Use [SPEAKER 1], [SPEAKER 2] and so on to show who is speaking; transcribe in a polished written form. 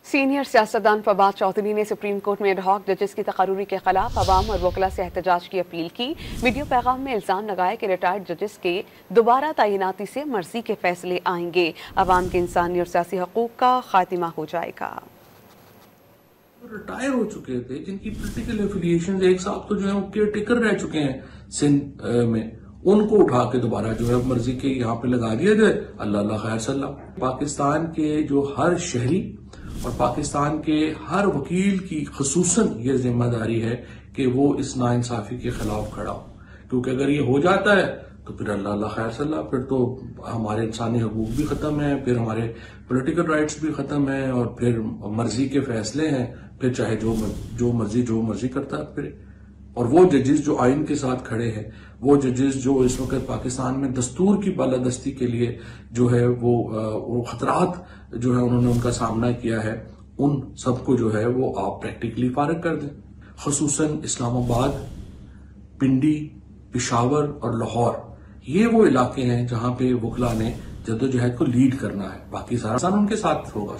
[SPEAKER 1] Senior सियासतदान फवाद चौधरी ने supreme court में एडहॉक जजेस की तकर्री के खिलाफ अवाम और वकला से एहतजाज की अपील की। वीडियो पैगाम में इल्जाम लगाया कि रिटायर्ड जजेस के दोबारा तैनाती से मर्जी के फैसले आएंगे, अवाम के इंसानी और सियासी हकूक का खात्मा हो जाएगा।
[SPEAKER 2] रिटायर हो चुके थे जिनकी पोलिटिकल एफिलिएशन एक साथ तो जो है वो केयर टेकर रह चुके हैं सिंध में, उनको उठा के दोबारा जो है मर्जी के यहाँ पे लगा दिया जाए। अल्लाह अल्लाह खैर सल्ला। पाकिस्तान के जो हर शहरी और पाकिस्तान के हर वकील की खसूसन ये जिम्मेदारी है कि वो इस नाइंसाफी के खिलाफ खड़ा हो, क्योंकि अगर ये हो जाता है तो फिर अल्लाह अल्लाह खैर सल्ला, फिर तो हमारे इंसानी हकूक भी खत्म है, फिर हमारे पॉलिटिकल राइट्स भी खत्म है और फिर मर्जी के फैसले हैं, फिर चाहे जो मर्जी करता है फिर। और वो जजेस जो आइन के साथ खड़े हैं, वो जजेस जो इस वक्त पाकिस्तान में दस्तूर की बालादस्ती के लिए जो है वो खतरात जो है उन्होंने उनका सामना किया है, उन सबको जो है वो आप प्रैक्टिकली फारिग कर दें। खसूसन इस्लामाबाद, पिंडी, पिशावर और लाहौर, ये वो इलाके हैं जहां पे वकला ने जद्दोजहद को लीड करना है, बाकी सारा उनके साथ होगा।